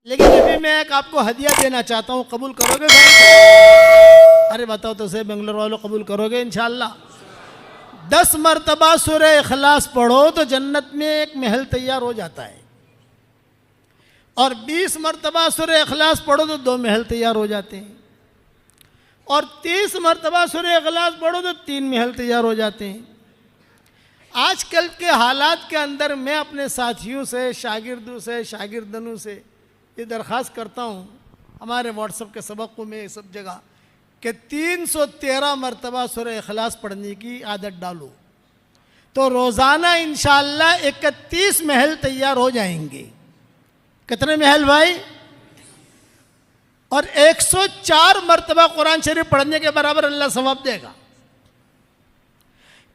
लेकिन अभी मैं एक आपको हदिया देना चाहता हूँ, कबूल करोगे भाई? अरे बताओ तो सही बेंगलोर वालों, कबूल करोगे इंशाअल्लाह? 10 मरतबा सूरह इखलास पढ़ो तो जन्नत में एक महल तैयार हो जाता है, और 20 मरतबा सूरह इखलास पढ़ो तो 2 महल तैयार हो जाते हैं, और 30 मरतबा सूरह इखलास पढ़ो तो 3 महल तैयार हो जाते हैं। आजकल के हालात के अंदर मैं अपने साथियों से, शागिर्दों से, शागिर्दनों से ये दरख्वास्त करता हूँ, हमारे व्हाट्सएप के सबकों में सब जगह, कि 313 मरतबा सूरह इखलास पढ़ने की आदत डालो, तो रोज़ाना इंशाअल्लाह 31 महल तैयार हो जाएंगे। कितने महल भाई? और 104 मरतबा कुरान शरीफ पढ़ने के बराबर अल्लाह सवाब देगा।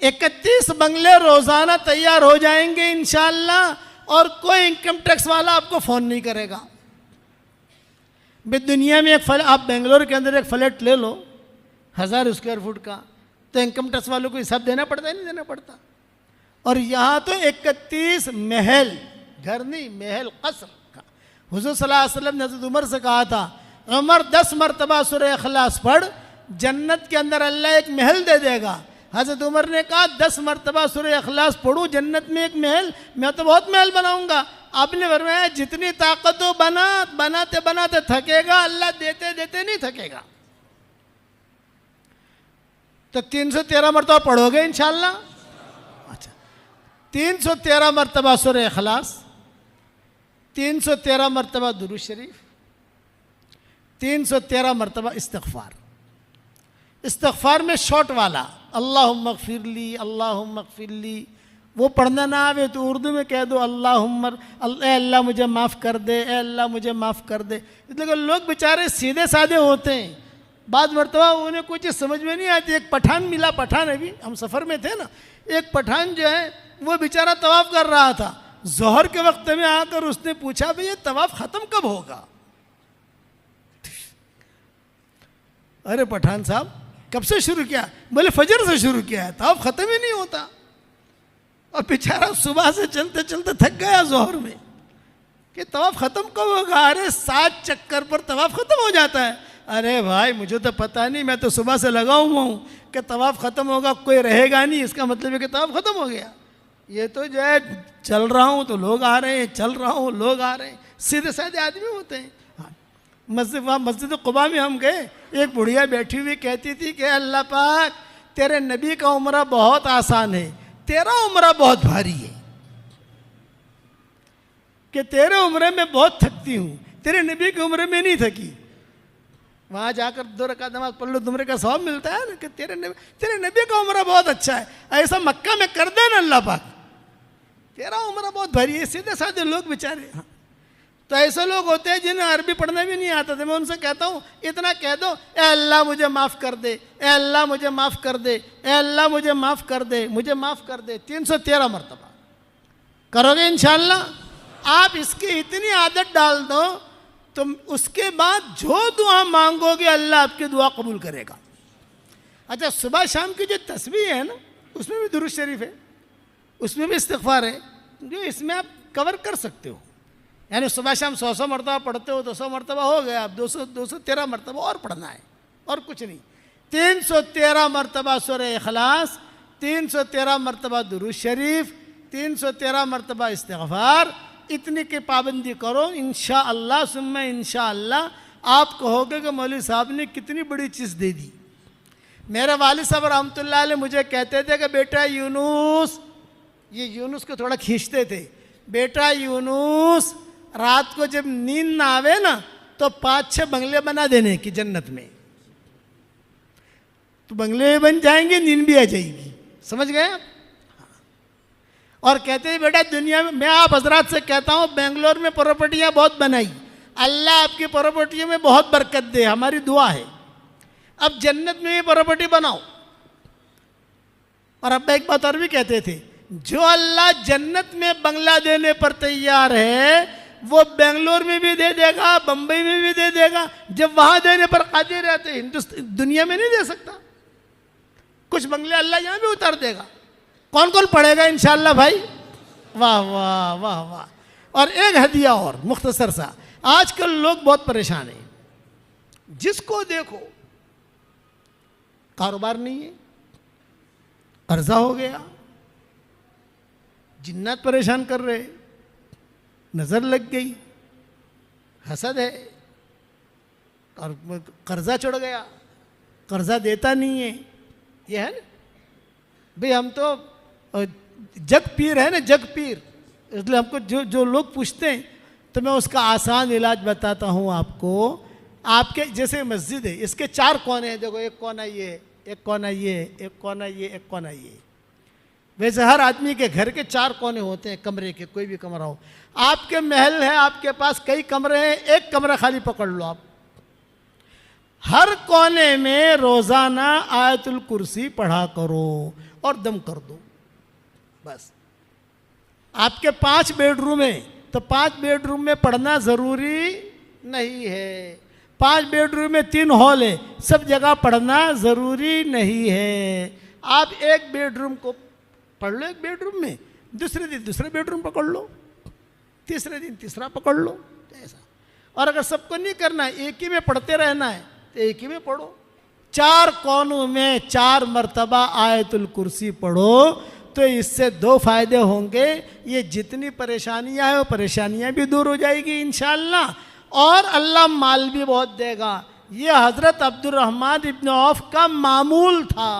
31 बंगले रोज़ाना तैयार हो जाएंगे इंशाअल्लाह, और कोई इनकम टैक्स वाला आपको फ़ोन नहीं करेगा। दुनिया में एक आप बेंगलोर के अंदर एक फ्लैट ले लो 1000 स्क्वायर फुट का, तो इनकम टैक्स वालों को हिसाब देना पड़ता है, नहीं देना पड़ता। और यहाँ तो 31 महल, घर नहीं महल, कसर का। हुज़ूर सल्लल्लाहु अलैहि वसल्लम ने हज़रत उमर से कहा था, उमर 10 मरतबा सूरह इखलास पढ़, जन्नत के अंदर अल्लाह एक महल दे देगा। हज़रत उमर ने कहा 10 मरतबा सूरह इखलास पढ़ूँ, जन्नत में एक महल, मैं तो बहुत महल बनाऊंगा। आपने फरमाया जितनी ताकत हो बनाते बनाते थकेगा, अल्लाह देते देते नहीं थकेगा। तो 313 मरतबा पढ़ोगे इंशाअल्लाह? अच्छा, 313 मरतबा सूरह इखलास, 313 मरतबा दुरूद शरीफ, 313 मरतबा इस्तिग़फ़ार। इस्तिग़फ़ार में शॉर्ट वाला अल्लाहुम्मा ग़फ़िरली, अल्लाहुम्मा ग़फ़िरली, वो पढ़ना ना आवे तो उर्दू में कह दो अल्लाह मुझे माफ़ कर दे, ए अल्लाह मुझे माफ़ कर दे। इसलिए लोग बेचारे सीधे साधे होते हैं, बाद मरतबा उन्हें कोई चीज़ समझ में नहीं आती। एक पठान मिला, पठान, अभी हम सफ़र में थे ना, एक पठान जो है वो बेचारा तवाफ़ कर रहा था। ज़ोहर के वक्त में आकर उसने पूछा भाई ये तवाफ़ ख़त्म कब होगा? अरे पठान साहब कब से शुरू किया? बोले फजर से शुरू किया है, तवाफ़ ख़त्म ही नहीं होता। और बेचारा सुबह से चलते चलते थक गया ज़ोहर में, कि तवाफ़ ख़त्म कब होगा? अरे 7 चक्कर पर तवाफ़ ख़त्म हो जाता है। अरे भाई मुझे तो पता नहीं, मैं तो सुबह से लगा हुआ हूँ कि तवाफ़ ख़त्म होगा, कोई रहेगा नहीं, इसका मतलब है कि तवाफ़ ख़त्म हो गया। ये तो जो है चल रहा हूँ तो लोग आ रहे हैं, चल रहा हूँ लोग आ रहे हैं, सीधे साधे आदमी होते हैं। हाँ, मस्जिद क़ुबा में हम गए, एक बुढ़िया बैठी हुई कहती थी कि अल्लाह पाक तेरे नबी का उम्र बहुत आसान है, तेरा उम्र बहुत भारी है, कि तेरे उम्र में बहुत थकती हूँ, तेरे नबी की उम्र में नहीं थकी। वहाँ जाकर 2 रकात नमाज पढ़ लो, तुमरे का सवाब मिलता है ना, कि तेरे नबी का उम्र बहुत अच्छा है। ऐसा मक्का में कर देना अल्लाह पाक, तेरा उम्र बहुत भारी है। सीधे साधे लोग बेचारे। हाँ, तो ऐसे लोग होते हैं जिन्हें अरबी पढ़ना भी नहीं आता था। मैं उनसे कहता हूँ इतना कह दो, ए अल्लाह मुझे माफ़ कर दे, ए अल्लाह मुझे माफ़ कर दे, ए अल्लाह मुझे माफ़ कर दे, मुझे माफ़ कर दे। 313 मरतबा करोगे इंशाअल्लाह? आप इसकी इतनी आदत डाल दो तो उसके बाद जो दुआ मांगोगे अल्लाह आपकी दुआ कबूल करेगा। अच्छा, सुबह शाम की जो तस्बीह है ना, उसमें भी दुरूद शरीफ है, उसमें भी इस्तिग़फ़ार है, जो इसमें आप कवर कर सकते हो। यानी सुबह शाम 100 मरतबा पढ़ते हो, 200 मरतबा हो गया, अब 213 मरतबा और पढ़ना है, और कुछ नहीं। 313 मरतबा सूरह इखलास, 313 मरतबा दुरूद शरीफ, 313 मरतबा इस्तिग़फ़ार, इतनी की पाबंदी करो। इंशाअल्लाह सुम्मा इंशाअल्लाह आप कहोगे कि मौलवी साहब ने कितनी बड़ी चीज़ दे दी। मेरे वालिद साहब रहमतुल्लाह अलैह मुझे कहते थे कि बेटा यूनुस, ये यूनुस को थोड़ा खींचते थे, बेटा यूनुस रात को जब नींद ना आवे ना तो 5-6 बंगले बना देने की जन्नत में, तो बंगले बन जाएंगे, नींद भी आ जाएगी। समझ गए आप? और कहते हैं बेटा दुनिया में, मैं आप हजरात से कहता हूँ बेंगलोर में प्रॉपर्टियाँ बहुत बनाई, अल्लाह आपकी प्रॉपर्टियों में बहुत बरकत दे, हमारी दुआ है। अब जन्नत में भी प्रॉपर्टी बनाओ। और अब एक बात और भी कहते थे, जो अल्लाह जन्नत में बंगला देने पर तैयार है वो बेंगलोर में भी दे देगा, बंबई में भी दे देगा। जब वहाँ देने पर कादिर रहते हिंदुस्तान दुनिया में नहीं दे सकता। कुछ बंगले अल्लाह यहाँ भी उतार देगा। कौन कौन पढ़ेगा इंशाअल्लाह भाई? वाह वाह वाह वाह। और एक हदिया और मुख्तसर सा, आजकल लोग बहुत परेशान हैं, जिसको देखो कारोबार नहीं है, कर्जा हो गया, जिन्नात परेशान कर रहे, नजर लग गई, हसद है, कर्जा चढ़ गया, कर्जा देता नहीं है, ये है ना भाई। हम तो जग पीर है ना, जग पीर, इसलिए हमको जो जो लोग पूछते हैं तो मैं उसका आसान इलाज बताता हूँ आपको। आपके जैसे मस्जिद है, इसके 4 कोने हैं, देखो एक कोना ये, एक कोना ये, एक कोना ये, एक कोना ये। वैसे हर आदमी के घर के 4 कोने होते हैं, कमरे के, कोई भी कमरा हो। आपके महल है, आपके पास कई कमरे हैं, एक कमरा खाली पकड़ लो आप, हर कोने में रोजाना आयतुल कुर्सी पढ़ा करो और दम कर दो बस। आपके 5 बेडरूम है तो 5 बेडरूम में पढ़ना जरूरी नहीं है, 5 बेडरूम में 3 हॉल है, सब जगह पढ़ना जरूरी नहीं है। आप एक बेडरूम को पढ़ लो, एक बेडरूम में, दूसरे दिन दूसरे बेडरूम पकड़ लो, तीसरे दिन तीसरा पकड़ लो, ऐसा। और अगर सबको नहीं करना है, एक ही में पढ़ते रहना है तो एक ही में पढ़ो। 4 कोनों में 4 मरतबा आयतुल कुर्सी पढ़ो तो इससे 2 फायदे होंगे। ये जितनी परेशानियां हैं वो परेशानियां भी दूर हो जाएगी इंशाअल्लाह, और अल्लाह माल भी बहुत देगा। ये हजरत अब्दुर्रहमान इब्न औफ का मामूल था,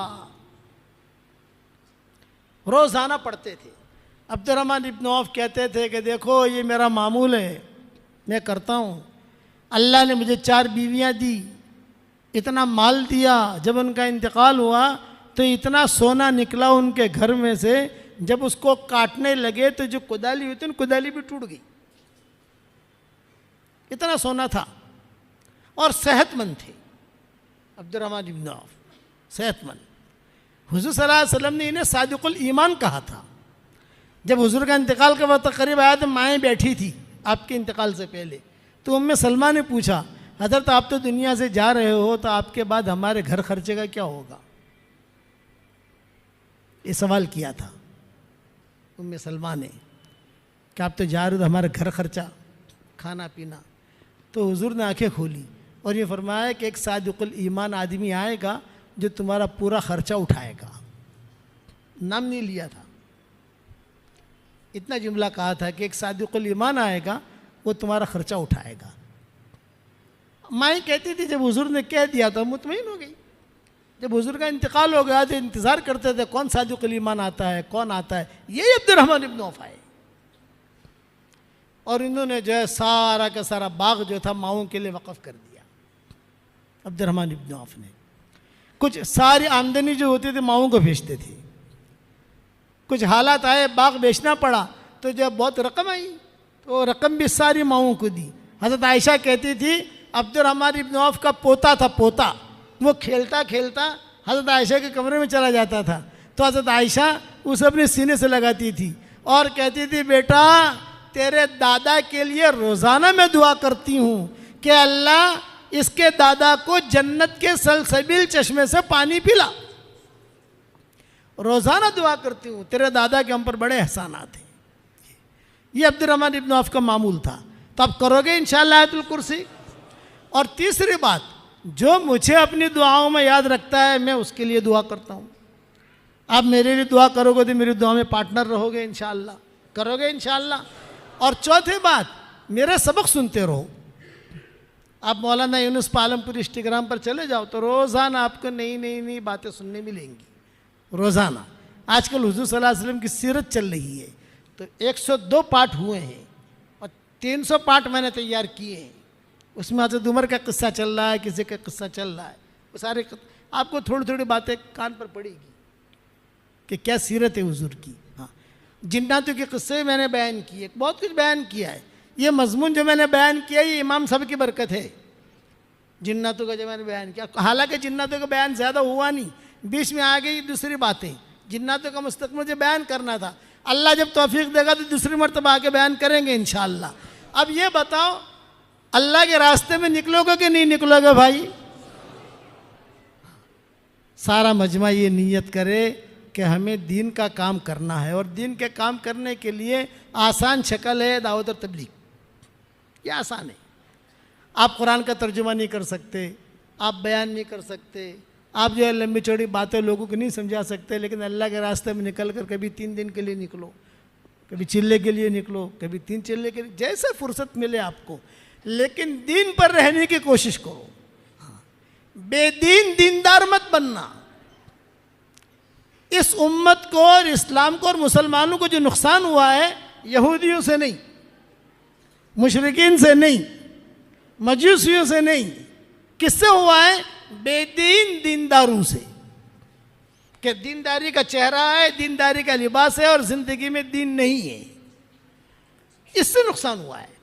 रोजाना पढ़ते थे। अब्दुर्रहमान इब्न औफ कहते थे कि देखो ये मेरा मामूल है, मैं करता हूँ। अल्लाह ने मुझे 4 बीवियाँ दी, इतना माल दिया, जब उनका इंतकाल हुआ तो इतना सोना निकला उनके घर में से, जब उसको काटने लगे तो जो कुदाली हुई थी, कुदाली भी टूट गई, इतना सोना था। और सेहतमंद थे अब्दुर्रहमान इब्न औफ, सेहतमंद। हुजूर सल्लल्लाहु अलैहि वसल्लम ने इन्हें सादिकुल ईमान कहा था। जब हुजूर का इंतकाल का वक्त करीब आया तो माएँ बैठी थी आपके इंतकाल से पहले, तो उम्मे सलमा ने पूछा, हज़रत आप तो दुनिया से जा रहे हो, तो आपके बाद हमारे घर खर्चे का क्या होगा? ये सवाल किया था उम्मे सलमा ने कि आप तो जा रहे हो तो हमारा घर खर्चा, खाना पीना। तो हुजूर ने आंखें खोली और ये फरमाया कि एक सादिकुल ईमान आदमी आएगा जो तुम्हारा पूरा खर्चा उठाएगा। नाम नहीं लिया था, इतना जुमला कहा था कि एक सादिकुल ईमान आएगा, वो तुम्हारा खर्चा उठाएगा। माई कहती थी जब हुजूर ने कह दिया तो मुतमईन हो गई। जब हुजूर का इंतकाल हो गया तो इंतज़ार करते थे कौन सादिकुल ईमान आता है, कौन आता है। यही अब्दुर्रहमान इब्न औफ आए और इन्होंने जो है सारा का सारा बाग जो था माओं के लिए वक़फ़ कर दिया। अब्दुर्रहमान इब्न औफ ने कुछ सारी आमदनी जो होती थी माओं को भेजते थे। कुछ हालात आए, बाग बेचना पड़ा, तो जब बहुत रकम आई तो रकम भी सारी माओं को दी। हज़रत आयशा कहती थी अब्दुर्रहमान इब्न औफ का पोता था, पोता, वो खेलता खेलता हज़रत आयशा के कमरे में चला जाता था, तो हज़रत आयशा उसे अपने सीने से लगाती थी और कहती थी बेटा तेरे दादा के लिए रोज़ाना मैं दुआ करती हूँ कि अल्लाह इसके दादा को जन्नत के सलसबील चश्मे से पानी पिला। रोज़ाना दुआ करती हूँ, तेरे दादा के हम पर बड़े एहसानात हैं। ये अब्दुर्रहमान इब्न औफ का मामूल था। तो आप करोगे इंशाअल्लाह आयतुल कुर्सी। और तीसरी बात, जो मुझे अपनी दुआओं में याद रखता है मैं उसके लिए दुआ करता हूँ। आप मेरे लिए दुआ करोगे तो मेरी दुआ में पार्टनर रहोगे इंशाअल्लाह, करोगे इंशाअल्लाह। और चौथी बात, मेरे सबक सुनते रहो। आप मौलाना यूनुस पालमपुर इंस्टाग्राम पर चले जाओ तो रोज़ाना आपको नई नई नई बातें सुनने मिलेंगी, रोज़ाना। आजकल हुजूर सल्लल्लाहु अलैहि वसल्लम की सीरत चल रही है, तो 102 पाठ हुए हैं और 300 पाठ मैंने तैयार किए हैं। उसमें हज़रत उमर का किस्सा चल रहा है, किसी का किस्सा चल रहा है, वो सारे आपको थोड़ी थोड़ी बातें कान पर पड़ेगी कि क्या सीरत है हुजूर की। हाँ, जिन्नातों के किस्से मैंने बयान किए, बहुत कुछ बयान किया है। ये मजमून जो मैंने बयान किया ये इमाम साहब की बरकत है। जिन्नातों का जो मैंने बयान किया, हालांकि जिन्नातों का बयान ज़्यादा हुआ नहीं, बीच में आ गई दूसरी बातें। जिन्नातों का मुस्तक़बिल मुझे बयान करना था, अल्लाह जब तौफीक देगा तो दूसरी मरतबा आके बयान करेंगे इंशाअल्लाह। अब ये बताओ अल्लाह के रास्ते में निकलोगे कि नहीं निकलोगे भाई? सारा मजमा ये नीयत करे कि हमें दीन का काम करना है, और दीन के काम करने के लिए आसान शक्ल है दावत और तबलीग। ये आसान है। आप कुरान का तर्जुमा नहीं कर सकते, आप बयान नहीं कर सकते, आप जो है लंबी चौड़ी बातें लोगों को नहीं समझा सकते, लेकिन अल्लाह के रास्ते में निकल कर कभी 3 दिन के लिए निकलो, कभी चिल्ले के लिए निकलो, कभी 3 चिल्ले के लिए, जैसे फुर्सत मिले आपको, लेकिन दीन पर रहने की कोशिश करो। बेदीन दीनदार मत बनना। इस उम्मत को और इस्लाम को और मुसलमानों को जो नुकसान हुआ है, यहूदियों से नहीं, मुशरिकीन से नहीं, मजूसियों से नहीं, किससे हुआ है? बेदीन दीनदारों से। कि दीनदारी का चेहरा है, दीनदारी का लिबास है और जिंदगी में दीन नहीं है, इससे नुकसान हुआ है।